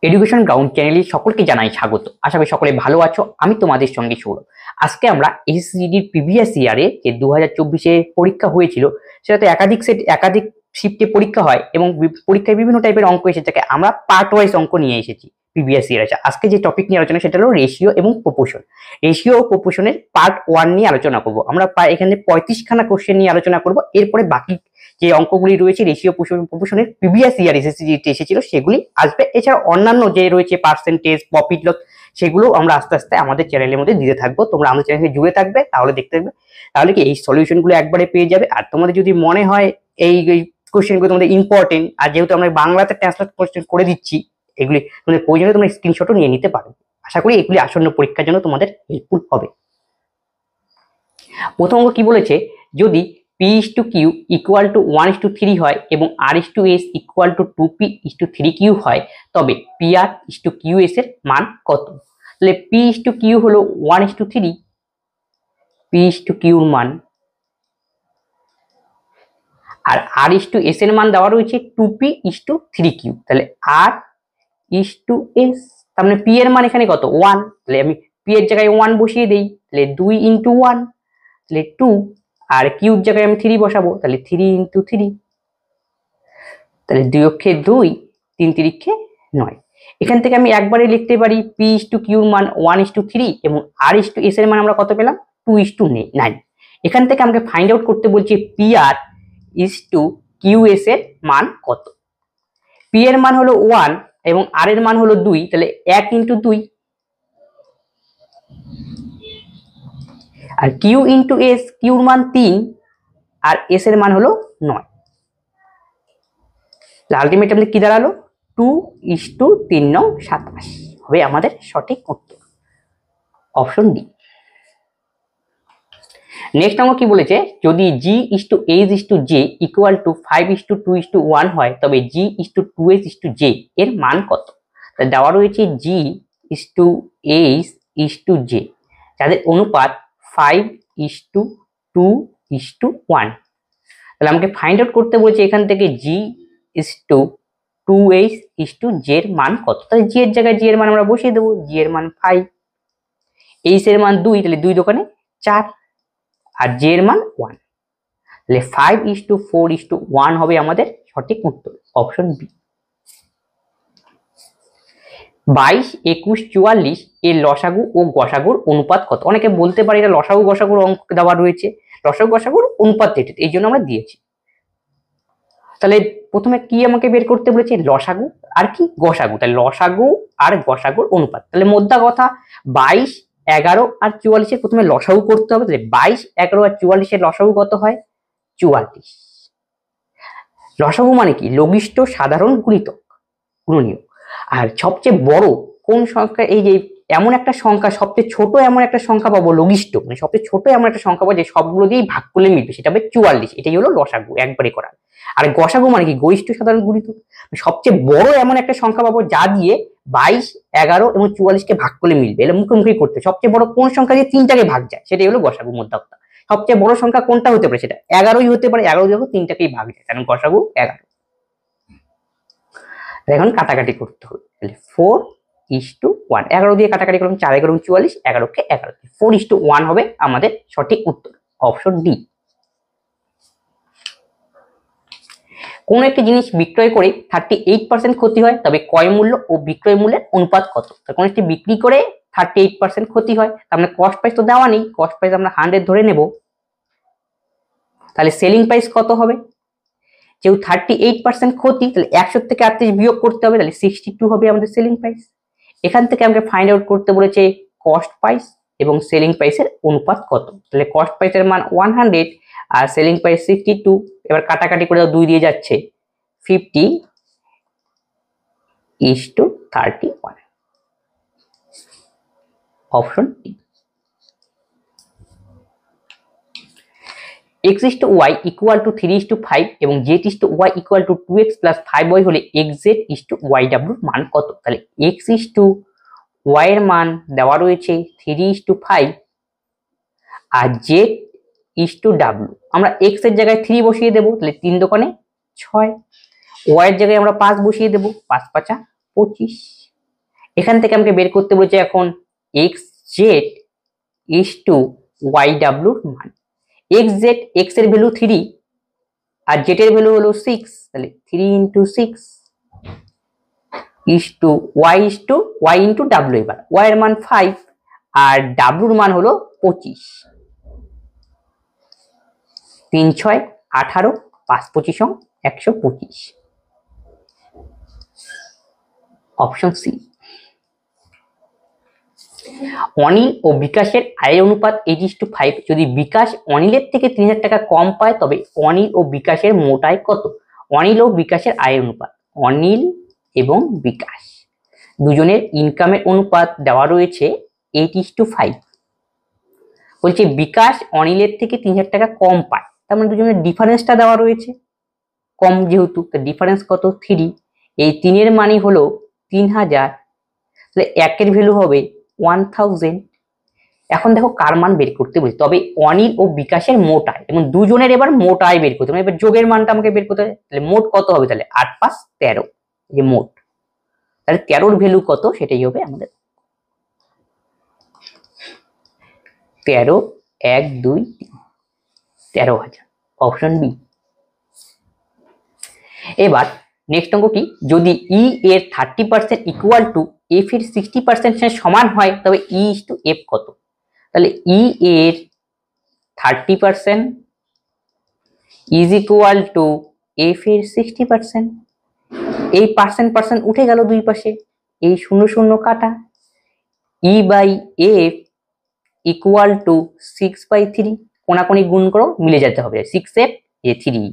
Education ground চ্যানেলে সকলকে জানাই স্বাগত। আশা করি সকলে ভালো আছো। আমি তোমাদের সঙ্গে সৌরভ। আজকে আমরা এসএসসিডির প্রিভিয়াস ইয়ারে যে 2024-এ পরীক্ষা হয়েছিল, সেটাতে একাধিক শিফটে পরীক্ষা হয় এবং পরীক্ষায় বিভিন্ন টাইপের অঙ্ক এসেছে, যাকে আমরা পার্ট ওয়াইজ অঙ্ক নিয়ে এসেছি প্রিভিয়াস ইয়ার। আছে আজকে যে টপিক নিয়ে আলোচনা সেটা হলো রেশিও এবং প্রপোর্শন। রেশিও ও প্রপোর্শনের পার্ট 1 নিয়ে আলোচনা করব। আমরা এখানে 35খানা কোশ্চেন নিয়ে আলোচনা করব। এরপরে বাকি যে অঙ্কগুলি রয়েছে রেশিও প্রপোর্শনের প্রিভিয়াস ইয়ার এসএসসিতে এসেছিল সেগুলি আসবে। এছাড়া অন্যান্য যে রয়েছে পার্সেন্টেজ, প্রফিট লস, সেগুলো আমরা আস্তে আস্তে আমাদের চ্যানেলের মধ্যে দিতে থাকবো। তোমরা আমাদের চ্যানেলে জুড়ে থাকবে, তাহলে দেখতে থাকবে, তাহলে কি এই সলিউশনগুলো একবারে পেয়ে যাবে। আর তোমাদের যদি মনে হয় এই কোশ্চেনগুলো তোমাদের ইম্পর্টেন্ট, আর যেহেতু আমরা বাংলাতে ট্রান্সলেট কোশ্চেন করে দিচ্ছি, এগুলি তোমাদের প্রয়োজনে তোমরা স্ক্রিনশটও নিয়ে নিতে পারো। আশা করি এগুলি আসন্ন পরীক্ষার জন্য তোমাদের হেল্পফুল হবে। প্রথম অঙ্ক কি বলেছে, যদি P/Q = 1:3 হয় এবং R/S = 2P/3Q হয়, তবে PR/QS এর মান কত? তাহলে P/Q হলো 1:3, P/Q এর মান, আর R/S এর মান দেওয়া রয়েছে 2P/3Q। তাহলে R/S, তার মানে P এর মান এখানে কত? 1। তাহলে আমি P এর জায়গায় 1 বসিয়ে দেই, তাহলে 2 × 1, তাহলে 2, আর কিউর জায়গায় আমি 3 বসাবো, তাহলে 3 × 3, তাহলে 2 অক্ষে 2, 3 3 9। এখান থেকে আমি একবারে লিখতে পারি P/Q এর মান 1:3 এবং R/S এর মান আমরা কত পেলাম? 2:9। এখান থেকে আমাকে ফাইন্ড আউট করতে বলছে PR/QS এর মান কত। P এর মান হলো 1 এবং R এর মান হলো 2, তাহলে 1 × 2, আর Q × S, Q এর মান 3 আর S এর মান হলো 9। আলটিমেটলি কি দাঁড়ালো? 2:3 × 27 হবে আমাদের সঠিক উত্তর, অপশন ডি। নেক্সট অঙ্ক কি বলেছে, যদি G/H/J = 5:2:1 হয়, তবে G/2H/J এর মান কত? দেওয়া রয়েছে G/H/J, যাদের অনুপাত 5:2:1। তাহলে আমাকে ফাইন্ড আউট করতে বলছে এখান থেকে G/2H/J এর মান কত। তাহলে G এর জায়গায় G এর মান আমরা বসিয়ে দেবো, G এর মান 5, H এর মান 2, তাহলে 2 দোকানে 4, আর J এর মান 1, তাহলে 5:4:1 হবে আমাদের সঠিক উত্তর, অপশন বি। 22, 21, 44 এর লসাগু ও গসাগুর অনুপাত কত? অনেকে বলতে পারে এটা লসাগু গসাগুর অঙ্ক দেওয়া রয়েছে, লসাগু গসাগুর অনুপাত রেটেড, এই জন্য আমরা দিয়েছি। তাহলে প্রথমে কি আমাকে বের করতে বলেছে? লসাগু আর কি গসাগু। তাহলে লসাগু আর গসাগুর অনুপাত। তাহলে মোদ্দা কথা 22, 11 আর 44 এর প্রথমে লসাগু করতে হবে। তাহলে 22, 11 আর 44 এর লসাগু কত হয়? 44। লসাগু মানে কি? লঘিষ্ঠ সাধারণ গুণনীয়ক। আর সবচেয়ে বড় কোন সংখ্যা, এই যে এমন একটা সংখ্যা, সবচেয়ে ছোট এমন একটা সংখ্যা পাবো লঘিষ্ঠ, মানে সবচেয়ে ছোট এমন একটা সংখ্যা পাবো যে সবগুলো দিয়েই ভাগ করলে মিলবে, সেটা হবে 44। এটাই হলো লসাগু একবারে করা। আর গসাগু মানে কি? গরিষ্ঠ সাধারণ গুণিতক। সবচেয়ে বড় এমন একটা সংখ্যা পাবো যা দিয়ে 22, 11 এবং 44কে ভাগ করলে মিলবে। এলে মুখোমুখি করতে সবচেয়ে বড় কোন সংখ্যা দিয়ে 3টাকে ভাগ যায়, সেটাই হলো গসাগু। মোদ্দা কথা সবচেয়ে বড় সংখ্যা কোনটা হতে পারে? সেটা 11ই হতে পারে। 11 যখন 3টাকেই ভাগ যায়, কারণ গসাগু 11। এখন কাটাকাটি করতে হবে, তাহলে 4:1, 11 দিয়ে কাটাকাটি করলাম, 4 11 44, 11কে 11, 4:1 হবে আমাদের সঠিক উত্তর, অপশন ডি। কোন একটি জিনিস বিক্রয় করে 38% ক্ষতি হয়, তবে ক্রয় মূল্য ও বিক্রয় মূল্যের অনুপাত কত? কোন একটি বিক্রি করে 38% ক্ষতি হয়, তার মানে কস্ট প্রাইস তো দেওয়া নেই, কস্ট প্রাইস আমরা 100 ধরে নেব। তাহলে সেলিং প্রাইস কত হবে? যেহেতু 38% ক্ষতি, তাহলে 100 থেকে 38 বিয়োগ করতে হবে, তাহলে 62 হবে আমাদের সেলিং প্রাইস। এখান থেকে আমাকে ফাইন্ড আউট করতে বলেছে কস্ট প্রাইস এবং সেলিং প্রাইসের অনুপাত কত। তাহলে কস্ট প্রাইসের মান 100 আর সেলিং প্রাইস 62। এবার কাটাকাটি করে 2 দিয়ে যাচ্ছে, 50:31, অপশন ডি। x/y = 3:5 এবং z/y = 2x + 5y হলে xz/yw মান কত? তাহলে x/y এর মান দেওয়া রয়েছে 3:5 আর z/w আমরা x এর জায়গায় 3 বসিয়ে দেব, তাহলে 3 দোকানে 6, y এর জায়গায় আমরা 5 বসিয়ে দেব, 5 5 25, এখান থেকে আমাকে বের করতে বলেছে এখন x Z is to Y ডাব্লিউর মান। এক্স জেড, এক্স এর ভ্যালু 3 আর জেড এর ভ্যালু হলো 6, তাহলে 3 into 6 is to Y into W. এবার ওয়াই এর মান 5 আর ডাব্লিউর মান হলো 25। 3 6 18, 5 25 125। Option C. অনিল ও বিকাশের আয়ের অনুপাত 8:5। যদি বিকাশ অনিলের থেকে 3000 টাকা কম পায় তবে অনিল ও বিকাশের মোট আয় কত? অনিল ও বিকাশের আয়ের অনুপাত, অনিল এবং বিকাশ দুজনের ইনকামের অনুপাত দেওয়া রয়েছে 8:5। বলছে বিকাশ অনিলের থেকে 3000 টাকা কম পায়, তার মানে দুজনের ডিফারেন্সটা দেওয়া রয়েছে কম, যেহেতু ডিফারেন্স কত 3। এই 3 এর মানই হলো 3000, তাহলে একের ভ্যালু হবে 1000। এখন দেখো কার মান বের করতে বলি, তবে অনিল ও বিকাশের মোট আয় এবং দুজনের এবার মোট আয় বের করতে হবে। এবার যোগের মানটা আমাকে বের করতে হবে, তাহলে মোট কত হবে? তাহলে 8 5 13, যে মোট, তাহলে 13 ভ্যালু কত সেটাই হবে আমাদের 13 1 2 3, 13,000। Option B. এবার নেক্সট অঙ্ক কি, যদি ই এর 30% ইকুয়াল টু এফ এর 60% সমান হয় তবে ই ইস টু এফ কত? তাহলে ই এর 30% ইজ ইকুয়াল টু এফ এর 60%। এই পার্সেন্ট উঠে গেল দুই পাশে, এই 0 0 কাটা, E by F equal to 6/3। কোনাকুনি গুণ করো, মিলে যেতে হবে, 6f এ 3,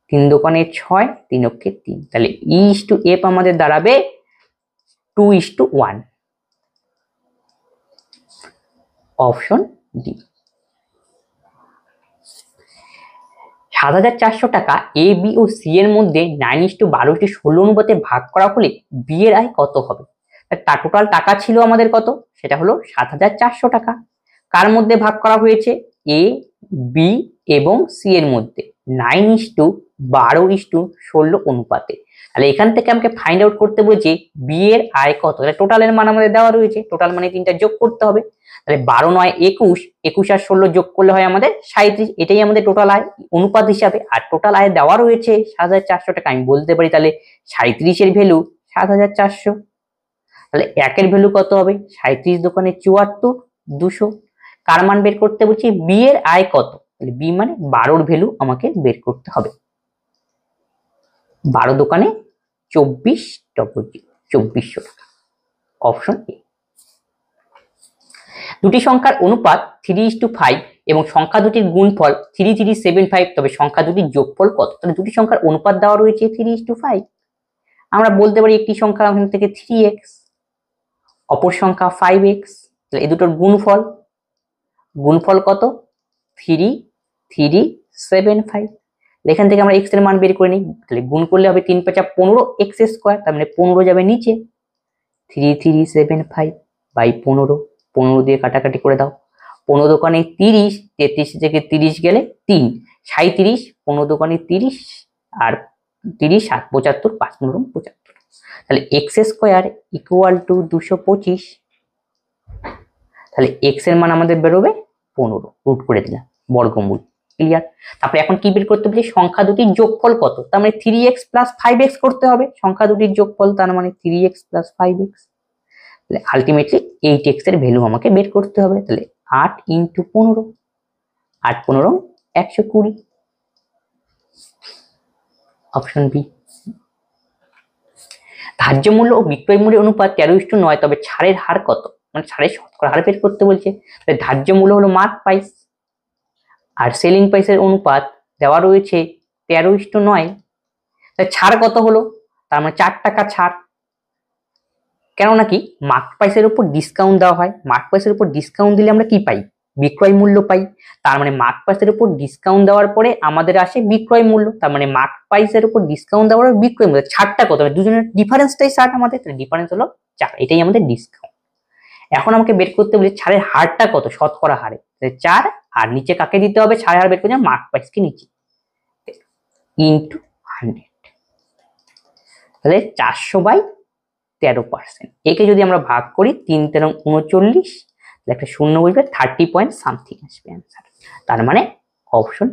3 দোকানে 6, 3 অক্ষে 3, তাহলে ই ইস টু এফ আমাদের দাঁড়াবে 2:1। Option D. 7,400 টাকা এ বি ও সি এর মধ্যে 9:12:16 অনুপাতে ভাগ করা হলে বি এর আয় কত হবে? তার টোটাল টাকা ছিল আমাদের কত, সেটা হলো 7,400 টাকা। কার মধ্যে ভাগ করা হয়েছে? এ বি এবং সি এর মধ্যে 9:12:16 অনুপাতে। তাহলে এখান থেকে আমাকে ফাইন্ড আউট করতে বলেছে বি এর আয় কত। তাহলে টোটালের মান আমাদের দেওয়া রয়েছে, টোটাল মানে 3টা যোগ করতে হবে। তাহলে 12 9 21, 21 আর 16 যোগ করলে হয় আমাদের 37, এটাই আমাদের টোটাল আয় অনুপাত হিসাবে। আর টোটাল আয় দেওয়া রয়েছে 7,400 টাকা, আমি বলতে পারি তাহলে 37 এর ভ্যালু 7,400। তাহলে একের ভ্যালু কত হবে? 37 দোকানে 74, 200। কার মান বের করতে বলছি? বি এর আয় কত, তাহলে বি মানে 12 ভ্যালু আমাকে বের করতে হবে। 12 দোকানে 24,000 টাকা। Option A. দুটি সংখ্যার অনুপাত 3:5 এবং সংখ্যা দুটির গুণফল 3375, তবে সংখ্যা দুটির যোগফল কত? তাহলে দুটি সংখ্যার অনুপাত দেওয়া রয়েছে 3:5। আমরা বলতে পারি একটি সংখ্যা এখান থেকে 3x, অপর সংখ্যা 5x, তাহলে এই দুটোর গুণফল কত? 3375। এখান থেকে আমরা x এর মান বের করে নিই, তাহলে গুণ করলে হবে 3 5 15 x², তার মানে 15 যাবে নিচে, 3375 বাই 15, 15 দিয়ে কাটাকাটি করে দাও, 15 দোকানে 30, 33 থেকে 30 গেলে 3, 37, 15 দোকানে 30 আর 30 7 75, 5 15 75, তাহলে x² ইকুয়াল টু 225। তাহলে x এর মান আমাদের বেরোবে 15, রুট করে দিলাম, বর্গমূল, ক্লিয়ার। তারপরে এখন কি বের করতে হবে? সংখ্যা দুটির যোগফল কত, তার মানে 3x প্লাস 5x করতে হবে। সংখ্যা দুটির যোগফল তার মানে 3x প্লাস 5x, তাহলে আলটিমেটলি 8x এর ভ্যালু আমাকে বের করতে হবে। তাহলে 8 ইন্টু 15, 8 15 120। Option B. ধার্য মূল্য ও বিক্রয় মূল্যের অনুপাত 13:9, তবে ছাড়ের হার কত? মানে ছাড়ের শতকরা হার বের করতে বলছে। তাহলে ধার্য মূল্য হলো মার্ক প্রাইস আর সেলিং প্রাইসের অনুপাত দেওয়া রয়েছে 13:9, তাহলে ছাড় কত হলো? তার মানে 4 টাকা ছাড়। কেন নাকি মার্ক প্রাইসের উপর ডিসকাউন্ট দেওয়া হয়, মার্ক প্রাইসের উপর ডিসকাউন্ট দিলে আমরা কি পাই? বিক্রয় মূল্য পাই। তার মানে মার্ক প্রাইসের উপর ডিসকাউন্ট দেওয়ার পরে আমাদের আসে বিক্রয় মূল্য, তার মানে মার্ক প্রাইসের উপর ডিসকাউন্ট দেওয়ার পরে বিক্রয় মূল্য, ছাড়টা কত? দুজনের ডিফারেন্সটাই 60 আমাদের, তাহলে ডিফারেন্স হলো 4, এটাই আমাদের ডিসকাউন্ট। এখন আমাকে বের করতে বলে ছাড়ের হারটা কত, শতকরা হারে, 4, আর নিচে কাকে দিতে হবে? ছাড়ের হার বের করতে মার্ক প্রাইসকে নিচে ইন্টু 100, তাহলে 400/100, 13%। একে যদি আমরা ভাগ করি 3 তেরং 39, একটা শূন্য বসবে, 30 পয়েন্ট সামথিং আসবে অ্যান্সার। তার মানে অপশন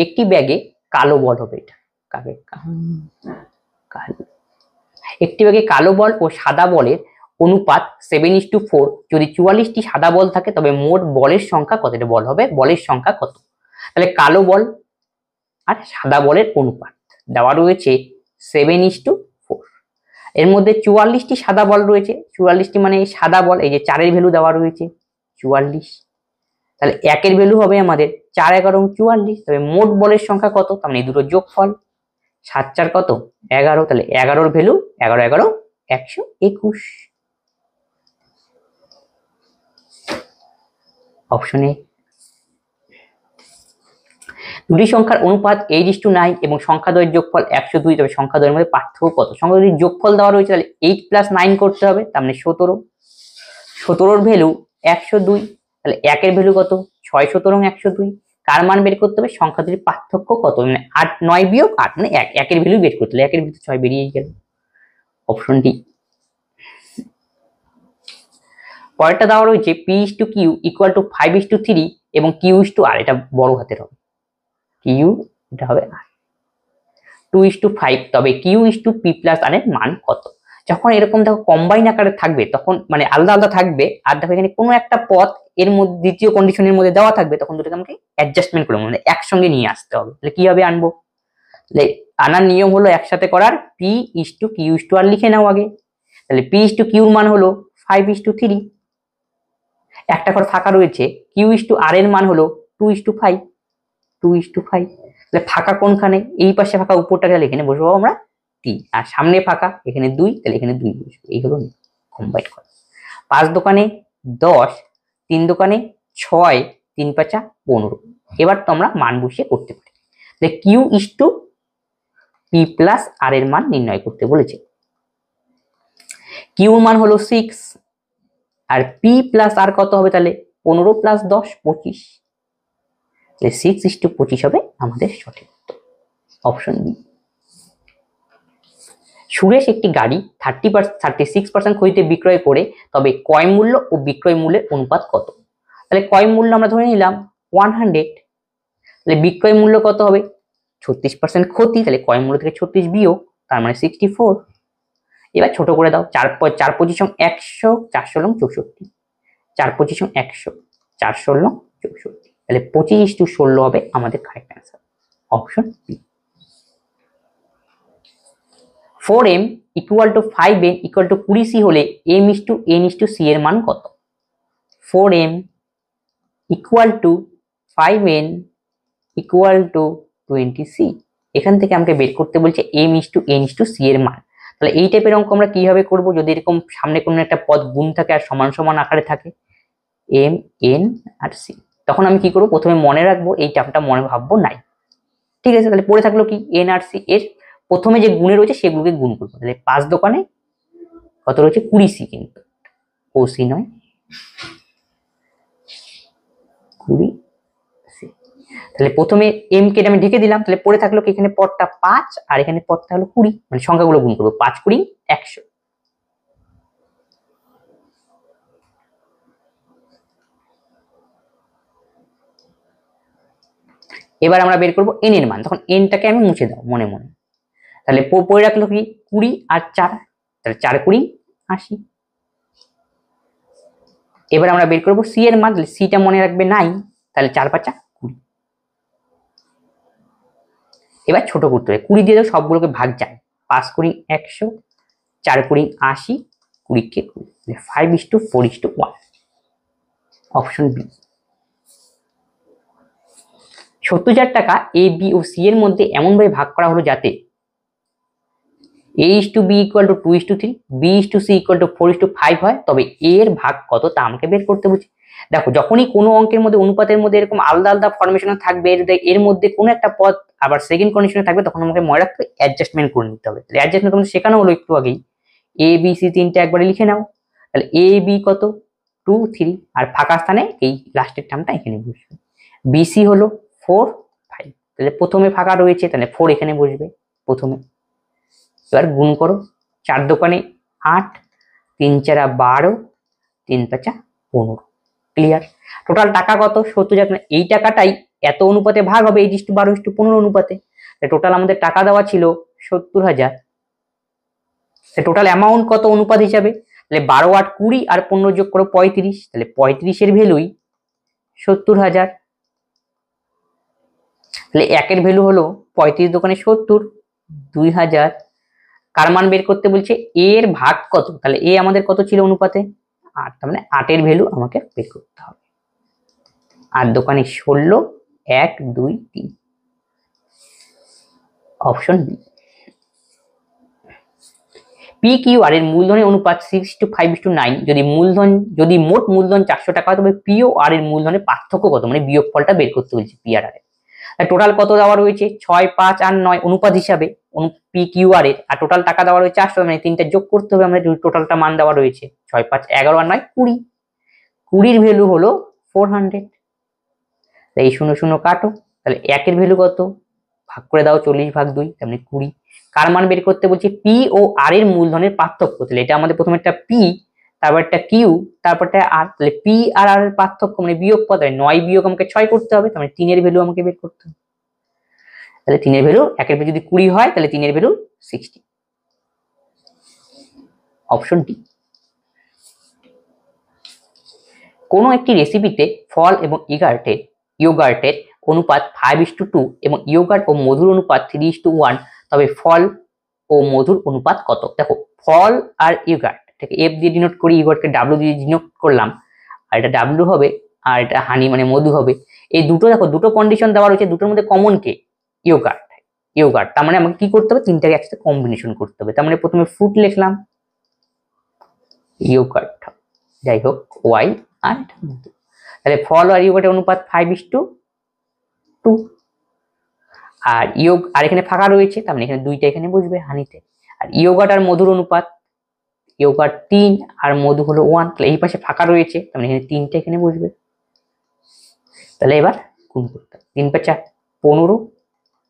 একটি ব্যাগে কালো বল হবে। এটা কালো, একটি ব্যাগে কালো বল ও সাদা বলের অনুপাত 7:4। যদি 44টি সাদা বল থাকে তবে মোট বলের সংখ্যা কত? এটা বল হবে, বলের সংখ্যা কত? তাহলে কালো বল আর সাদা বলের অনুপাত দেওয়া রয়েছে 7:4। এর মধ্যে 44টি সাদা বল রয়েছে, 44টি মানে সাদা বল, এই যে 4-এর ভ্যালু দেওয়া রয়েছে 44। তাহলে 1-এর ভ্যালু হবে আমাদের 4 11 44। তবে মোট বলের সংখ্যা কত? তার মানে এই দুটো যোগফল, 7 4 কত? 11। তাহলে 11-র ভ্যালু 11 11 121। অপশনে দুটি সংখ্যার অনুপাত 8:9 এবং সংখ্যাদ্বয়ের যোগফল 102। তবে সংখ্যাদ্বয়ের মধ্যে পার্থক্য কত? সংখ্যাদ্বয়ের যোগফল দেওয়া রয়েছে, তাহলে 8 + 9 করতে হবে, তার মানে 17। 17-র ভ্যালু 102। তাহলে 1-এর ভ্যালু কত? 6 17 102। কার মান বের করতে হবে? সংখ্যা দুটির পার্থক্য কত? মানে 8 9 বিয়োগ 8 মানে 1। 1-এর ভ্যালু বের করতে হবে, 1-এর ভিতরে 6 বেরিয়ে গেল। Option D. পরেরটা দেওয়া রয়েছে P/Q = 5:3 এবং Q/R, এটা বড় হাতের হবে, Q এটা হবে R 2:5। তবে Q/P+R এর মান কত? যখন এরকম দেখো কম্বাইন আকারে থাকবে তখন মানে আলাদা আলাদা থাকবে, আর দেখো এখানে কোনো একটা পদ এর মধ্যে দ্বিতীয় কন্ডিশনের মধ্যে দেওয়া থাকবে, তখন দুটোকে আমাকে অ্যাডজাস্টমেন্ট করে মানে একসঙ্গে নিয়ে আসতে হবে। তাহলে কিভাবে আনবো? তাহলে আনার নিয়ম হলো একসাথে করার, P/Q/R লিখে নাও আগে। তাহলে P/Q এর মান হলো 5:3। একটা ঘর ফাঁকা রয়েছে, Q/R এর মান হলো 2:5। 2:5। তাহলে ফাঁকা কোনখানে? এই পাশে ফাঁকা, উপরটাকে এখানে বসবো আমরা 3, আর সামনে ফাঁকা এখানে 2, তাহলে এখানে 2 বসবে। এই হলো কম্বাইন করা। 5 দোকানে 10, 3 দোকানে 6, 3 5 15। এবার তো আমরা মান বসিয়ে করতে পারি। তাহলে Q/P+R এর মান নির্ণয় করতে বলেছে। Q মান হলো 6 আর P+R কত হবে? তাহলে 15 + 10 25। 6:25 হবে আমাদের সঠিক উত্তর। Option B. সুরেশ একটি গাড়ি 36% ক্ষতিতে বিক্রয় করে, তবে ক্রয় মূল্য ও বিক্রয় মূল্যের অনুপাত কত? তাহলে ক্রয় মূল্য আমরা ধরে নিলাম 100, তাহলে বিক্রয় মূল্য কত হবে? 36% ক্ষতি, তাহলে ক্রয় মূল্য থেকে 36 বিয়োগ, তার মানে 64। এবার ছোট করে দাও, 4 4 25 100, 4 16 64, 4 25 100, 4 16 64। তাহলে 25:16 হবে আমাদের correct answer. Option B. 4m = 5n = 20c হলে m/n/c এর মান কত? 4m = 5n = 20c। এখান থেকে আমাকে বের করতে বলছে m/n/c এর মান। তাহলে এই টাইপের অঙ্ক আমরা কিভাবে করব? যদি এরকম সামনে কোনো একটা পদ গুণ থাকে আর সমান সমান আকারে থাকে, m n আর c, তখন আমি কি করব? প্রথমে মনে রাখবো, এই টার্মটা মনে ভাববো নাই, ঠিক আছে? তাহলে পড়ে থাকলো কি n আর c, এর প্রথমে যে গুণে রয়েছে সেগুলোকে গুণ করবো। তাহলে 5 দোকানে কত রয়েছে? 20c, কিন্তু ওc নয়, 20c। তাহলে প্রথমে m কে আমি ঢেকে দিলাম, তাহলে পড়ে থাকলো কি এখানে পদটা 5 আর এখানে পদটা হলো 20, মানে সংখ্যাগুলো গুণ করবো, 5 20 100। এবার আমরা বের করবো n এর মান, তখন nটাকে আমি মুছে দাও মনে মনে। তাহলে পড়ে রাখলো কি 20 আর 4, তাহলে 4 20 80। এবার আমরা বের করবো c এর মান, তাহলে c টা মনে রাখবে নাই, তাহলে 4 5 20। এবার ছোট করতে হবে, 20 দিয়ে দাও, সবগুলোকে ভাগ যায়, 5 20 100, 4 20 80, 20 কে 20, 5:4:1। Option B. 70,000 টাকা এ বি ও সি এর মধ্যে এমন ভাবে ভাগ করা হলো যাতে a/b = 2:3, b/c = 4:5 হয়, তবে a এর ভাগ কত তা আমাকে বের করতে বলছে। দেখো যখনই কোনো অঙ্কের মধ্যে অনুপাতের মধ্যে এরকম আলাদা আলাদা ফরমেশন থাকবে, এর মধ্যে কোনো একটা পদ আবার সেকেন্ড কন্ডিশনে থাকবে, তখন আমাকে মনে রাখতে অ্যাডজাস্টমেন্ট করে নিতে হবে। তাহলে অ্যাডজাস্টমেন্ট তোমাদের শেখানো হলো একটু আগেই, a b c তিনটে একবারে লিখে নাও। তাহলে a b কত? 2 3, আর ফাঁকা স্থানে এই লাস্টের টার্মটা এখানে বসবে। bc হলো 4 5, তাহলে প্রথমে ফাঁকা রয়েছে, তাহলে 4 এখানে বসবে। প্রথমে। এবার গুণ করো, 4 দোকানে 8, 3 4 12, 3 5 15। ক্লিয়ার? টোটাল টাকা কত? 70,000। এই টাকাটাই এত অনুপাতে ভাগ হবে 8:12:15 অনুপাতে। টোটাল আমাদের টাকা দেওয়া ছিল 70,000। টোটাল অ্যামাউন্ট কত অনুপাত হিসাবে? তাহলে 12 8 20 আর 15 যোগ করো 35। তাহলে 35 এর ভ্যালুই 70,000। তাহলে একের ভ্যালু হলো 35 দোকানে 70, 2000। কার মান বের করতে বলছে? এ এর ভাগ কত? তাহলে এ আমাদের কত ছিল অনুপাতে? 8, তার মানে 8 এর ভ্যালু আমাকে বের করতে হবে। 8 দোকানে 16, 1 2 3। Option B. P Q R এর মূলধনের অনুপাত 6:5:9। যদি মোট মূলধন 400 টাকা হয় তবে পি ও আর এর মূলধনের পার্থক্য কত? মানে বিয়োগফলটা বের করতে বলছে পি আর এর। টোটাল কত দেওয়া রয়েছে? 6 5 আর 9 অনুপাত হিসাবে পি কিউ আর এর, আর টোটাল টাকা দেওয়া রয়েছে 800, মানে তিনটা যোগ করতে হবে আমাদের। টোটালটা মান দেওয়া রয়েছে 6 5 11 আর 9 20। 20 ভ্যালু হলো 400। এই 0 0 কাটো, তাহলে একের ভ্যালু কত? ভাগ করে দাও 40/2, তার মানে 20। কার মান বের করতে বলছি? পি ও আর এর মূলধনের পার্থক্য। তাহলে এটা আমাদের প্রথমে একটা পি, তারপর একটা কিউ, তারপরটা আর। তাহলে পি আর আর এর পার্থক্য মানে বিয়োগ কত হয়? 9 বিয়োগ আমাকে 6 করতে হবে, তার মানে 3 এর ভ্যালু আমাকে বের করতে হবে। তাহলে 3 এর ভ্যালু, একের ভ্যালু যদি 20 হয় তাহলে 3 এর ভ্যালু 60। Option D. কোনো একটি রেসিপিতে ফল এবং ইয়োগার্টের অনুপাত 5:2 এবং ইয়োগার্ট ও মধুর অনুপাত 3:1, তবে ফল ও মধুর অনুপাত কত? দেখো, ফল আর ইয়োগার্ট, এটাকে এফ দিয়ে ডিনোট করি, ইয়োগার্টকে ডাব্লিউ দিয়ে ডিনোট করলাম, আর এটা ডাব্লিউ হবে আর এটা হানি মানে মধু হবে। এই দুটো দেখো, দুটো কন্ডিশন দেওয়া রয়েছে, দুটোর মধ্যে কমন কে? ইয়োগার্ট। তার মানে আমাকে কি করতে হবে? তিনটাকে একসাথে কম্বিনেশন করতে হবে। তার মানে প্রথমে ফ্রুট লিখলাম, ইয়োগার্ট, যাই হোক, ওয়াই আর মধু। তাহলে ফল আর ইয়োগার্টের অনুপাত 5:2। আর এখানে ফাঁকা রয়েছে, তার মানে এখানে দুইটা এখানে বসবে হানিতে। আর ইয়োগার্ট আর মধুর অনুপাত, ইয়োগার্ট 3 আর মধু হলো 1। তাহলে এই পাশে ফাঁকা রয়েছে, তার মানে এখানে তিনটা এখানে বসবে। তাহলে এবার গুণ করতে হবে, 3 5 15,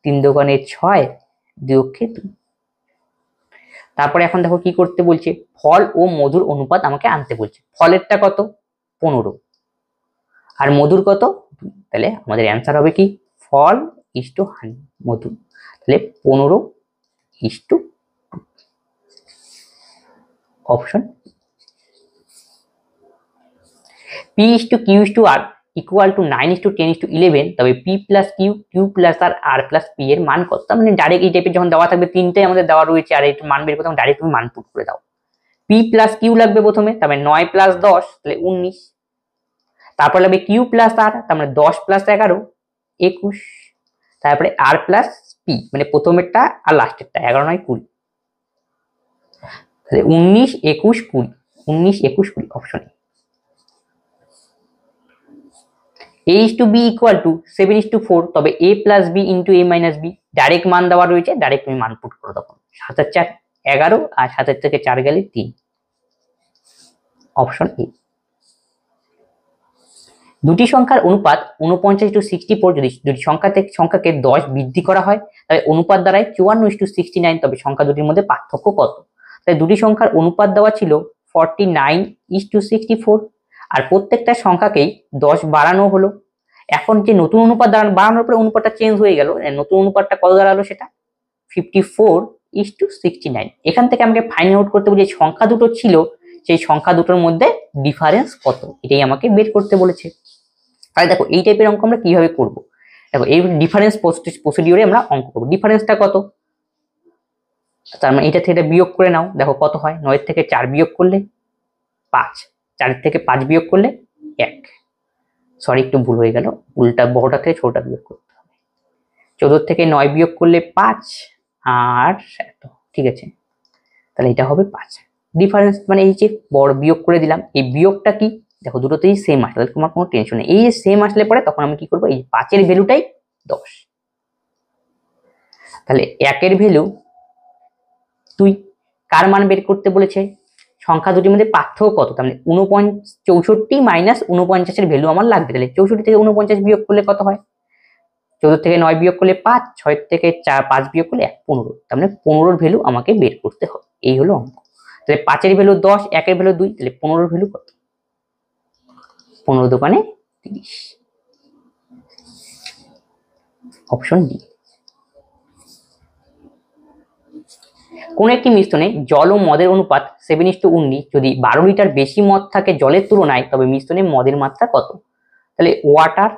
3 দোকানে 6, 2 2। তারপরে এখন দেখো কি করতে বলছে? ফল ও মধুর অনুপাত আমাকে আনতে বলছে। ফলেরটা কত? 15, আর মধুর কত? 2। তাহলে আমাদের অ্যান্সার হবে কি? ফল ইস্টু হানি, মধু। তাহলে 15:2। Option P is to Q is to R equal to 9:10:11, তবে P plus Q, Q plus R plus P এর মান কত? তার মানে ডাইরেক্ট এই টাইপের যখন দেওয়া থাকবে, তিনটাই আমাদের দেওয়া রয়েছে আর এর মান বের করতে হবে, ডাইরেক্ট তুমি মান পুট করে দাও। পি প্লাস কিউ লাগবে প্রথমে, তার মানে 9 + 10 তাহলে 19। তারপর লাগবে কিউ প্লাস আর, তার মানে 10 + 11 21। তারপরে আর প্লাস পি, মানে প্রথমেরটা আর লাস্টেরটা, 11 9 20। তাহলে 19 21 20, 19 21 20। অপশন A:B = 7:4, তবে A + B × A - B, direct মান দেওয়া রয়েছে, ডাইরেক্ট তুমি মান পুট করো। তখন 7 আর 4 11, আর 7 থেকে 4 গেলে 3। Option A. দুটি সংখ্যার অনুপাত 49:64, যদি সংখ্যাকে 10 বৃদ্ধি করা হয় তবে অনুপাত দাঁড়ায় 54:69, তবে সংখ্যা দুটির মধ্যে পার্থক্য কত? তাই দুটি সংখ্যার অনুপাত দেওয়া ছিল 49:64, আর প্রত্যেকটা সংখ্যাকেই 10 বাড়ানো হলো। এখন যে নতুন অনুপাত বাড়ানোর পরে অনুপাতটা চেঞ্জ হয়ে গেল, নতুন অনুপাতটা কত দাঁড়ালো? সেটা 54:69। এখান থেকে আমাকে ফাইন্ড আউট করতে বলে যে সংখ্যা দুটো ছিল, সেই সংখ্যা দুটোর মধ্যে ডিফারেন্স কত, এটাই আমাকে বের করতে বলেছে। তাহলে দেখো এই টাইপের অঙ্ক আমরা কিভাবে করব। দেখো এই ডিফারেন্স প্রসিডিওরে আমরা অঙ্ক করব। ডিফারেন্সটা কত? তার মানে এটা থেকে এটা বিয়োগ করে নাও, দেখো কত হয়। 9 থেকে 4 বিয়োগ করলে 5, 4 থেকে 5 বিয়োগ করলে 1। সরি, একটু ভুল হয়ে গেল, উল্টা বড়টা থেকে ছোটটা বিয়োগ করতে হবে। 14 থেকে 9 বিয়োগ করলে 5 আর 7, ঠিক আছে। তাহলে এটা হবে 5। ডিফারেন্স মানে এই যে বড় বিয়োগ করে দিলাম, এই বিয়োগটা কি? দেখো দুটোতেই সেম আসলে তাহলে তোমার কোনো টেনশন নেই। এই সেম আসলে পরে তখন আমি কি করব? এই 5 এর ভ্যালুটাই 10। তাহলে 1 এর ভ্যালু 2। কার মান বের করতে বলেছে? সংখ্যা দুটির মধ্যে পার্থক্য কত? তাহলে 64 - 49 এর ভ্যালু আমার লাগবে। তাহলে 64 থেকে 49 বিয়োগ করলে কত হয়? 14 থেকে 9 বিয়োগ করলে 5, 6 থেকে 5 বিয়োগ করলে 1, 15। তার মানে 15 এর ভ্যালু আমাকে বের করতে হবে। এই হলো অঙ্ক। তাহলে 5 এর ভ্যালু 10, 1 এর ভ্যালু 2, তাহলে 15 এর ভ্যালু কত? 15 দোকানে 30। Option D. কোন একটি মিশ্রণে জল ও মদের অনুপাত 7:19, যদি 12 লিটার বেশি মদ থাকে জলের তুলনায়, তবে মিশ্রণে মদের মাত্রা কত? তাহলে ওয়াটার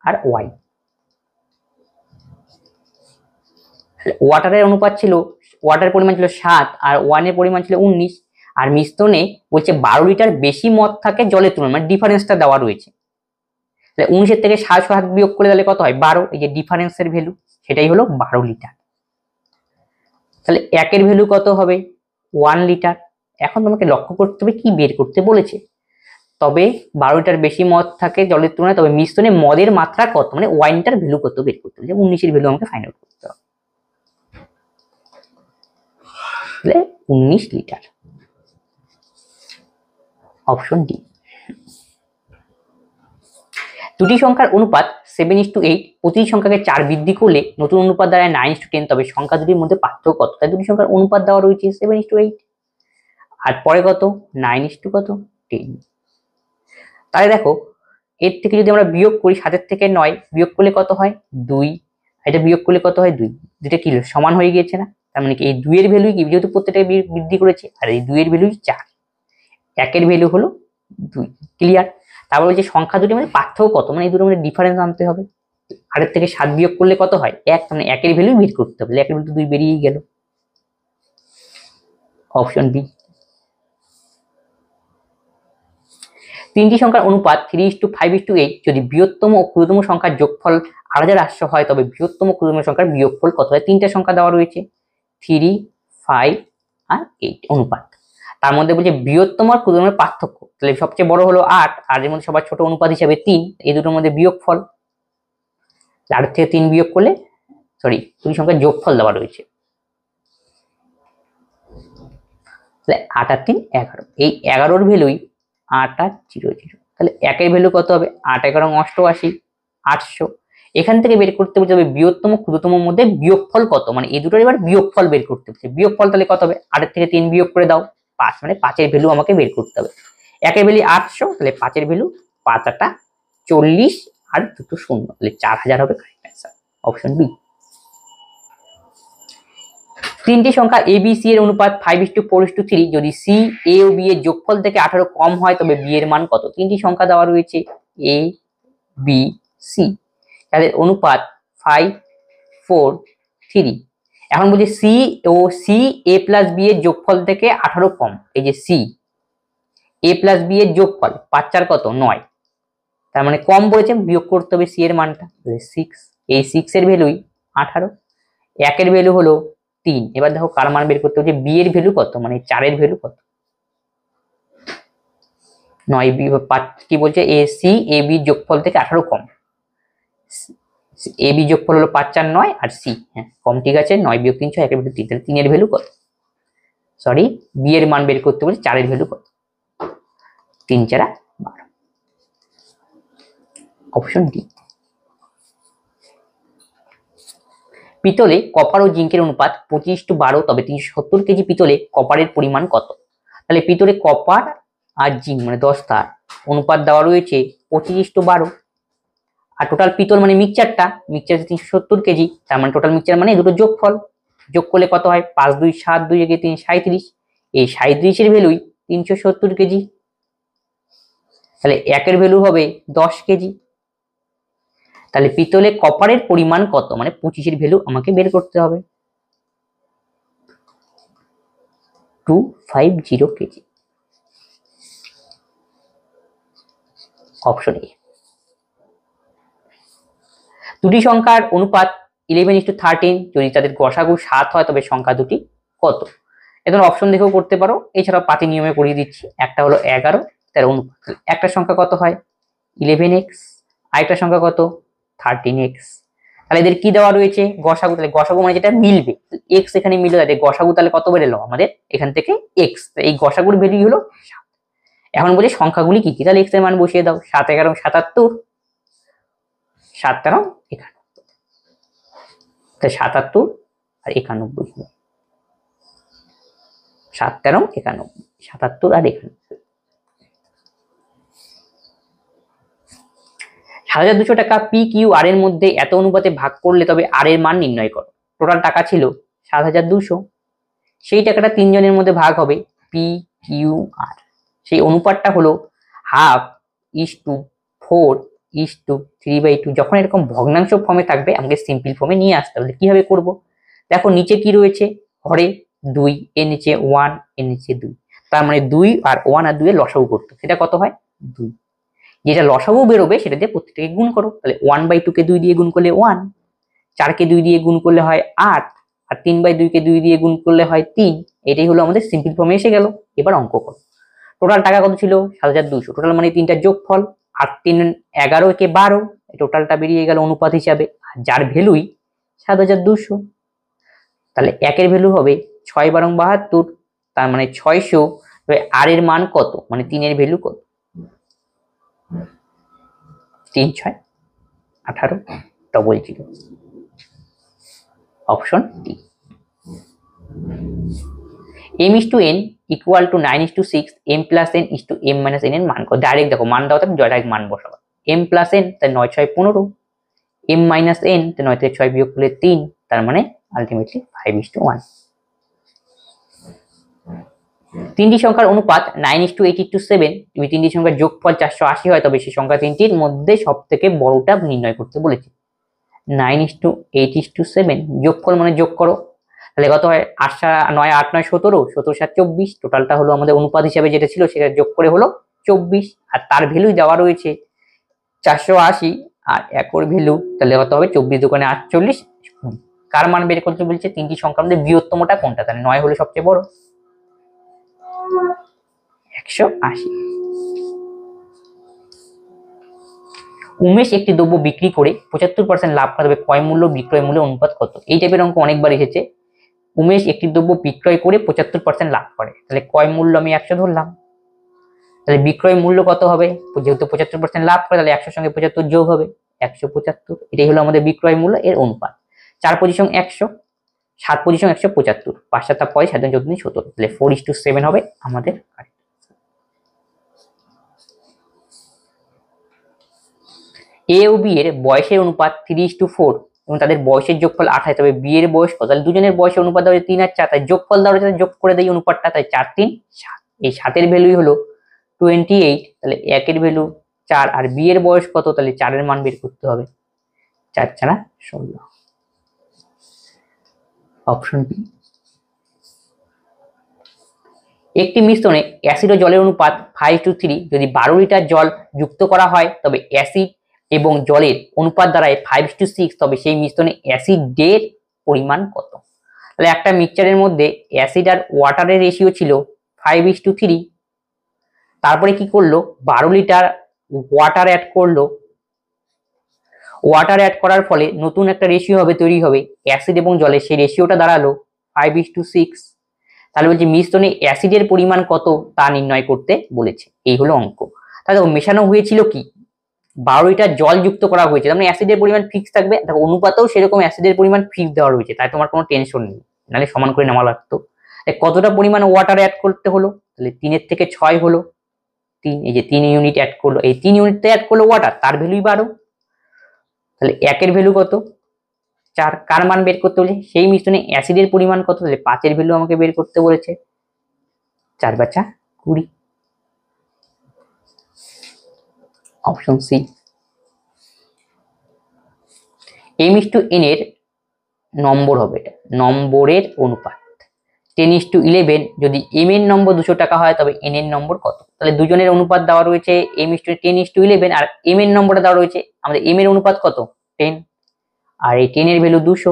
আর ওয়াইন। ওয়াটারের অনুপাত ছিল, ওয়াটারের পরিমাণ ছিল 7 আর ওয়াইনের পরিমাণ ছিল 19, আর মিশ্রণে বলছে 12 লিটার বেশি মদ থাকে জলের তুলনায়, মানে ডিফারেন্সটা দেওয়া রয়েছে। তাহলে 19 থেকে 7 বিয়োগ করে তাহলে কত হয়? 12। এই যে ডিফারেন্সের ভ্যালু, সেটাই হলো 12 লিটার। তাহলে 1 এর ভ্যালু কত হবে? 1 লিটার। এখন তোমাকে লক্ষ্য করতে হবে কি বের করতে বলেছে। তবে 12 লিটার বেশি মদ থাকে জলের তুলনায়, তবে মিশ্রণে মদের মাত্রা কত, মানে ওয়াইনটার ভ্যালু কত বের করতে হবে। 19 এর ভ্যালু আমাকে ফাইন্ড আউট করতে হবে। তাহলে 19 লিটার। Option D. দুটি সংখ্যার অনুপাত 7:8, প্রতিটি সংখ্যাকে 4 বৃদ্ধি করলে নতুন অনুপাত দাঁড়ায় 9:10, তবে সংখ্যা দুটির মধ্যে পার্থক্য কত? তাই দুটি সংখ্যার অনুপাত দেওয়া রয়েছে 7:8, আর পরে কত? 9:10। তাহলে দেখো, এর থেকে যদি আমরা বিয়োগ করি, 7 থেকে 9 বিয়োগ করলে কত হয়? 2। এটা বিয়োগ করলে কত হয়? 2। দুটা কি সমান হয়ে গিয়েছে না? তার মানে কি এই 2 এর ভ্যালু কি, যেহেতু প্রত্যেকটা বৃদ্ধি করেছে, আর এই 2 এর ভ্যালু 4, 1 এর ভ্যালু হলো 2। ক্লিয়ার? তারপর বলছে সংখ্যা দুটির মধ্যে পার্থক্য কত, মানে এই দুটোর মধ্যে ডিফারেন্স আনতে হবে। 8 থেকে 7 বিয়োগ করলে কত হয়? 1, মানে 1 এর ভ্যালু বের করতে হবে। 1 এর ভ্যালু 2 বেরিয়েই গেল। Option B. তিনটি সংখ্যার অনুপাত 3:5:8, যদি বৃহত্তম ও ক্ষুদ্রতম সংখ্যার যোগফল 8800 হয়, তবে বৃহত্তম ও ক্ষুদ্রতম সংখ্যার বিয়োগফল কত হয়? তিনটা সংখ্যা দেওয়া রয়েছে, 3, 5 আর 8 অনুপাত। তার মধ্যে বলছে বৃহত্তম আর ক্ষুদ্রতমের পার্থক্য। তাহলে সবচেয়ে বড় হলো 8, আর এর মধ্যে সবার ছোট অনুপাত হিসাবে 3। এই দুটোর মধ্যে বিয়োগফল, 8 থেকে 3 বিয়োগ করলে, দুই সংখ্যার যোগফল দেওয়া রয়েছে। তাহলে 8 আর 3 11, এই 11-র ভ্যালুই 8 আর 0, তাহলে 1 এর ভ্যালু কত হবে? 8 11 88, 800। এখান থেকে বের করতে বলতে হবে বৃহত্তম ক্ষুদ্রতমের মধ্যে বিয়োগফল কত, মানে এই দুটোর এবার বিয়োগফল বের করতে হবে। বিয়োগফল তাহলে কত হবে? 8 থেকে 3 বিয়োগ করে দাও, 5, মানে 5 এর ভ্যালু আমাকে বের করতে হবে। 1 এর ভ্যালু 800, তাহলে 5 এর ভ্যালু 5 8 40 আর 2 0, তাহলে 4000 হবে কারেক্ট অ্যান্সার। Option B. তিনটি সংখ্যা এ বি সি এর অনুপাত 5:4:3, যদি সি এ ও বি এর যোগফল থেকে 18 কম হয়, তবে বি এর মান কত? তিনটি সংখ্যা দেওয়া রয়েছে এ বি সি, তাদের অনুপাত 5:4:3। এখন বলছি সি ও সি এ প্লাস বি এর যোগফল থেকে 18 কম। এই যে সি এ প্লাস বি এর যোগফল 5 4 কত? 9, তার মানে কম বলেছে, বিয়োগ করতে হবে সি এর মানটা, 6। এই 6 এর ভ্যালুই 18। 1 এর ভ্যালু হলো 3। এবার দেখো কার মান বের করতে হচ্ছে, বি এর ভ্যালু কত, মানে 4 এর ভ্যালু কত? 9 বি 5 কি বলছে, এ সি এ বি যোগফল থেকে 18 কম। এ বি যোগফল হলো 5 4 9, আর সি হ্যাঁ কম, ঠিক আছে। 9 বিয়োগ 3 6, 1 এর ভ্যালু 3, তাহলে 3 এর ভ্যালু কত? বি এর মান বের করতে বলছে, 4 এর ভ্যালু কত? 3 4 12। Option D. পিতলে কপার ও জিঙ্কের অনুপাত 25:12, তবে 370 কেজি পিতলে কপারের পরিমাণ কত? তাহলে পিতলে কপার আর জিঙ্ক মানে 10 তার অনুপাত দেওয়া রয়েছে 25:12, আর টোটাল পিতল মানে মিক্সচারটা, মিক্সচার 370 কেজি, তার মানে টোটাল মিক্সচার মানে দুটো যোগফল, যোগ করলে কত হয়? 5 2 7 2 একে 3 37, এই 37 এর ভ্যালুই 370 কেজি। তাহলে 1 এর ভ্যালু হবে 10 কেজি। তাহলে পিতলে কপারের পরিমাণ কত, মানে 25 এর ভ্যালু আমাকে বের করতে হবে, 250 কেজি। Option A. দুটি সংখ্যার অনুপাত 11:13, যদি তাদের গসাগু 7 হয়, তবে সংখ্যা দুটি কত? এদের অপশন দেখেও করতে পারো, এছাড়াও পাতি নিয়মে করিয়ে দিচ্ছি। একটা হলো 11, তার অনুপাত একটা সংখ্যা কত হয়? 11x, আরেকটা সংখ্যা কত? 13x। তাহলে এদের কি দেওয়া রয়েছে? গসাগু, তাহলে গসাগু মানে যেটা মিলবে, x এখানে মিলে যাবে, গসাগু তাহলে কত বের এলো আমাদের এখান থেকে x, এই গসাগুর ভ্যালু হলো 7। এখন বলি সংখ্যাগুলি কি কি, তাহলে x এর মান বসিয়ে দাও, 7 11 77, 7 13 11। তাহলে 77 আর 91, 7 13 91, 77 আর 91। 7,200 টাকা পি কিউ আর এর মধ্যে এত অনুপাতে ভাগ করলে তবে আর এর মান নির্ণয় করো। টোটাল টাকা ছিল 7,200, সেই টাকাটা 3 জনের মধ্যে ভাগ হবে পি কিউ আর। সেই অনুপাতটা হলো 1/4:3/2। যখন এরকম ভগ্নাংশ ফর্মে থাকবে আমাকে সিম্পল ফর্মে নিয়ে আসতে হবে। কিভাবে করব? দেখো নিচে কি রয়েছে, হরে 2, এর নিচে 1, এর নিচে 2, তার মানে 2 আর 1 আর 2 এর লসাগু করতে, সেটা কত হয় 2। যেটা লসাগু বেরোবে সেটা দিয়ে প্রত্যেকটাকে গুণ করো। তাহলে 1/2 কে 2 দিয়ে গুণ করলে 1, 4 কে 2 দিয়ে গুণ করলে হয় 8, আর 3/2 কে 2 দিয়ে গুণ করলে হয় 3। এটাই হলো আমাদের সিম্পল ফর্মে এসে গেল। এবার অঙ্ক করো। টোটাল টাকা কত ছিল 7,200, টোটাল মানে তিনটার যোগফল, 8 3 11 কে 12, টোটালটা বেরিয়ে গেল অনুপাত হিসাবে, যার ভ্যালুই 7,200। তাহলে একের ভ্যালু হবে 6 12 72, তার মানে 600। আর এর মান কত, মানে 3 এর ভ্যালু কত, 3 6 18 00। Option D. m/n equal to 9:6, m plus n is to m minus n এর মান কত? ডাইরেক্ট দেখো মান দাও, তুমি ডাইরেক্ট মান বসাবো। m plus n তাই 9 6 15, m minus n তাই 9 থেকে 6 বিয়োগ করলে 3, তার মানে আলটিমেটলি 5:1। তিনটি সংখ্যার অনুপাত 9:8:7, তুমি তিনটি সংখ্যার যোগফল 480 হয়, তবে সেই সংখ্যা তিনটির মধ্যে সবথেকে বড়টা নির্ণয় করতে বলেছি। 9:8:7 যোগফল মানে যোগ করো, তাহলে কত হয় 8 9 8 9 17, 17 7 24, টোটালটা হলো আমাদের অনুপাত হিসাবে যেটা ছিল সেটা যোগ করে হলো 24, আর তার ভ্যালু দেওয়া রয়েছে 480 আর একর ভ্যালু, তাহলে কত হবে 24 দোকানে 48। কার মান বের করতে বলছে? তিনটি সংখ্যার মধ্যে বৃহত্তমটা কোনটা? তাহলে 9 হলো সবচেয়ে বড়, 180। উমেশ একটি দ্রব্য বিক্রি করে 75% লাভ করে, তবে ক্রয় মূল্য বিক্রয় মূল্যের অনুপাত কত? এই টাইপের অঙ্ক অনেকবার এসেছে। উমেশ একটি দ্রব্য বিক্রয় করে 75% লাভ করে, তাহলে ক্রয় মূল্য আমি 100 ধরলাম, তাহলে বিক্রয় মূল্য কত হবে? যেহেতু 75% লাভ করে তাহলে 100 সঙ্গে 75 যোগ হবে 175। এটাই হলো আমাদের বিক্রয় মূল্য এর অনুপাত। 4 পজিশন 100, 7 পজিশন 175, 5 7 পয় 7 14 17, তাহলে 4:7 হবে আমাদের। এ ও বি এর বয়সের অনুপাত 3:4 এবং তাদের বয়সের যোগফল 28, তবে বি এর বয়স কত? তাহলে দুজনের বয়সের অনুপাত দেওয়া 3 আর 4, তাই যোগফল দেওয়া হয়েছে, যোগ করে দেই অনুপাতটা, তাই 4 3 7। এই 7 এর ভ্যালুই হলো 28, তাহলে 1 এর ভ্যালু 4, আর বি এর বয়স কত? তাহলে 4 এর মান বের করতে হবে, 4 4 16। Option B. একটি মিশ্রণে অ্যাসিড ও জলের অনুপাত 5:3, যদি 12 লিটার জল যুক্ত করা হয় তবে অ্যাসিড এবং জলের অনুপাত দাঁড়ায় 5:6, তবে সেই মিশ্রণে অ্যাসিডের পরিমাণ কত? তাহলে একটা মিক্সচারের মধ্যে অ্যাসিড আর ওয়াটারের রেশিও ছিল 5:3, তারপরে কি করলো 12 লিটার ওয়াটার অ্যাড করলো, ওয়াটার অ্যাড করার ফলে নতুন একটা রেশিও হবে তৈরি হবে অ্যাসিড এবং জলের, সেই রেশিওটা দাঁড়ালো 5:6। তাহলে বলছে মিশ্রণে অ্যাসিডের পরিমাণ কত তা নির্ণয় করতে বলেছে। এই হলো অঙ্ক। তাহলে মেশানো হয়েছিল কি 12 লিটার জল যুক্ত করা হয়েছে, তার মানে অ্যাসিডের পরিমাণ ফিক্স থাকবে, দেখো অনুপাতেও সেরকম অ্যাসিডের পরিমাণ ফিক্স দেওয়া রয়েছে, তাই তোমার কোনো টেনশন নেই, নাহলে সমান করে নেওয়া লাগতো। কতটা পরিমাণ ওয়াটার অ্যাড করতে হলো? তাহলে 3 এর থেকে 6 হলো 3, এই যে 3 ইউনিট অ্যাড করলো, এই 3 ইউনিটে অ্যাড করলো ওয়াটার, তার ভ্যালুই 12, তাহলে 1 এর ভ্যালু কত 4। কার মান বের করতে বলেছে? সেই মিশ্রণে অ্যাসিডের পরিমাণ কত? তাহলে 5 এর ভ্যালু আমাকে বের করতে বলেছে, 4 5 20। Option C. m/n এর নম্বর হবে, এটা নম্বরের অনুপাত 10:11, যদি m এর নম্বর 200 টাকা হয় তবে n এর নম্বর কত? তাহলে দুজনের অনুপাত দেওয়া রয়েছে m/10:11, আর m এর নম্বরটা দেওয়া রয়েছে, আমাদের m এর অনুপাত কত 10, আর এই 10 এর ভ্যালু 200,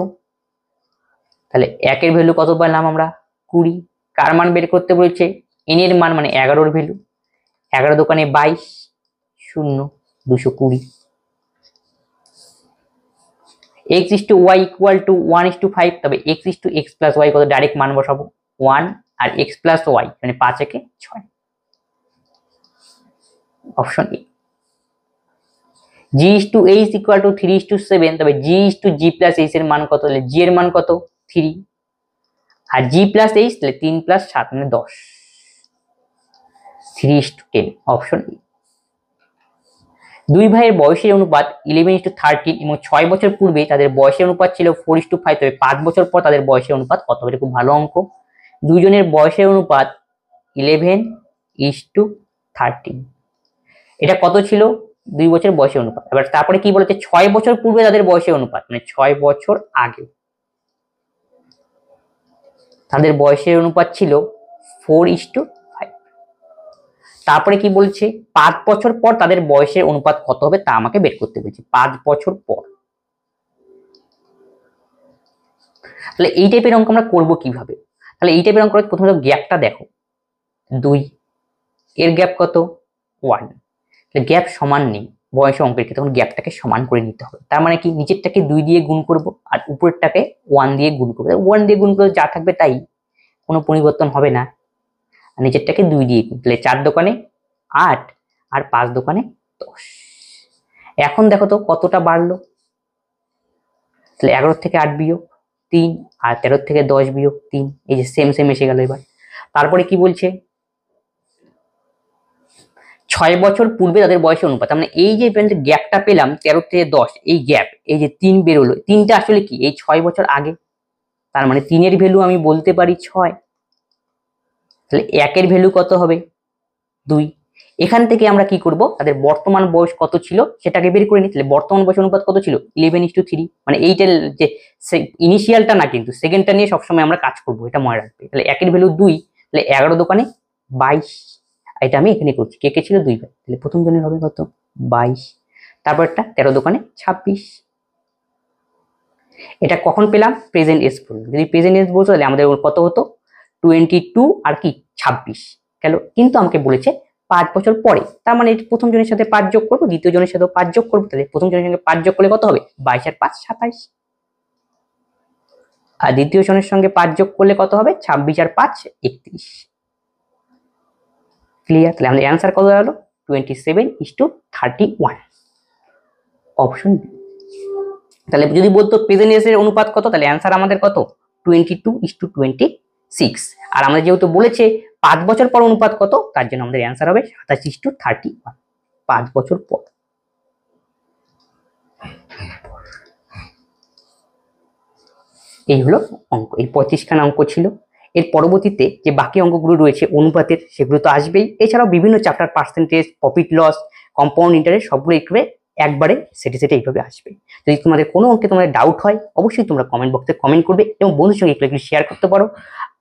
তাহলে 1 এর ভ্যালু কত পেলাম আমরা 20। কার মান বের করতে বলেছে? n এর মান মানে 11 এর ভ্যালু, 11 দোকানে 22 0 220। x/y = 1:5, তবে x/x + y কত? ডাইরেক্ট মান বসাবো 1, আর x + y মানে 5 একে 6। Option A. G/H equal to 3:7, তবে G/G+H এর মান কত? তাহলে G এর মান কত? 3, আর G+H তাহলে 3 + 7 মানে 10, 3:10 অপশন এ। দুই ভাইয়ের বয়সের অনুপাত 11:13 এবং 6 বছর পূর্বে তাদের বয়সের অনুপাত ছিল 4:5, তবে 5 বছর পর তাদের বয়সের অনুপাত কত হবে? খুব ভালো অঙ্ক। দুইজনের বয়সের অনুপাত 11:13, এটা কত ছিল? 2 বছর বয়সের অনুপাত। এবার তারপরে কি বলেছে? 6 বছর পূর্বে তাদের বয়সের অনুপাত, মানে 6 বছর আগে তাদের বয়সের অনুপাত ছিল 4:5। তারপরে কি বলছে? 5 বছর পর তাদের বয়সের অনুপাত কত হবে তা আমাকে বের করতে বলছে। 5 বছর পর, তাহলে এই টাইপের অঙ্ক আমরা করবো কিভাবে? তাহলে এই টাইপের অঙ্ক প্রথমে গ্যাপটা দেখো, 2 এর গ্যাপ কত? 1, তাহলে গ্যাপ সমান নেই বয়সের অঙ্কের ক্ষেত্রে, তখন গ্যাপটাকে সমান করে নিতে হবে। তার মানে কি? নিচেরটাকে 2 দিয়ে গুণ করব আর উপরেরটাকে 1 দিয়ে গুণ করবো। 1 দিয়ে গুণ করলে যা থাকবে তাই, কোনো পরিবর্তন হবে না। নিচেরটাকে 2 দিয়ে গুণ, তাহলে 4 দোকানে 8 আর 5 দোকানে 10। এখন দেখো তো কতটা বাড়লো? তাহলে 11 থেকে 8 বিয়োগ 3 আর 13 থেকে 10 বিয়োগ 3, এই যে সেম সেম এসে গেল। এবার তারপরে কি বলছে? 6 বছর পূর্বে তাদের বয়সের অনুপাত, মানে এই যে গ্যাপটা পেলাম 13 থেকে 10, এই গ্যাপ, এই যে 3 বেরোলো, 3টা আসলে কি? এই 6 বছর আগে। তার মানে 3 এর ভ্যালু আমি বলতে পারি 6, তাহলে 1 এর ভ্যালু কত হবে? 2। এখান থেকে আমরা কি করব? তাদের বর্তমান বয়স কত ছিল সেটাকে বের করে নিই। তাহলে বর্তমান বয়স অনুপাত কত ছিল? 11:3, মানে এইটার যে ইনিশিয়ালটা না, কিন্তু সেকেন্ডটা নিয়ে সবসময় আমরা কাজ করব, এটা মনে রাখবে। তাহলে 1 এর ভ্যালু 2, তাহলে 11 দোকানে 22, এটা আমি এখানে করছি। কে কে ছিল? 2 ভাই, তাহলে প্রথম জনের হবে কত? 22। তারপরটা 13 দোকানে 26। এটা কখন পেলাম? প্রেজেন্ট এজ বলবো। যদি প্রেজেন্ট এজ বলতো তাহলে আমাদের কত হতো? 22 আর কি 26 গেল। কিন্তু আমাকে বলেছে 5 বছর পরে, তার মানে প্রথম জনের সাথে 5 যোগ করবো, দ্বিতীয় জনের সাথেও 5 যোগ করবো। তাহলে প্রথম জনের সঙ্গে 5 যোগ করলে কত হবে? 22 আর 5 27, আর দ্বিতীয় জনের সঙ্গে 5 যোগ করলে কত হবে? 26 আর 5 31। ক্লিয়ার? তাহলে আমাদের অ্যান্সার কত হলো? 27:31, অপশন বি। তাহলে যদি বলতো প্রেজেন্ট এজ এর অনুপাত কত, তাহলে অ্যান্সার আমাদের কত? 22:26। আর আমাদের যেহেতু বলেছে 5 বছর পর অনুপাত কত, তার জন্য আমাদের অ্যান্সার হবে 27:31, 5 বছর পর। এই হলো অঙ্ক, এই 35খানা অঙ্ক ছিল। এর পরবর্তীতে যে বাকি অঙ্কগুলো রয়েছে অনুপাতের, সেগুলো তো আসবেই। এছাড়াও বিভিন্ন chapter, percentage, profit loss, compound interest, সবগুলো একবারে সেটে এইভাবে আসবে। যদি তোমাদের কোনো অঙ্কে তোমাদের ডাউট হয়, অবশ্যই তোমরা কমেন্ট বক্সে কমেন্ট করবে এবং বন্ধুর সঙ্গে এই ক্লাসগুলি শেয়ার করতে পারো,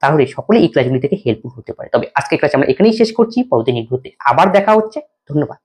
তাহলে সকলে এই ক্লাসগুলি থেকে হেল্পফুল হতে পারে। তবে আজকের ক্লাস আমরা এখানেই শেষ করছি, পরবর্তী ভিডিওতে আবার দেখা হচ্ছে। ধন্যবাদ।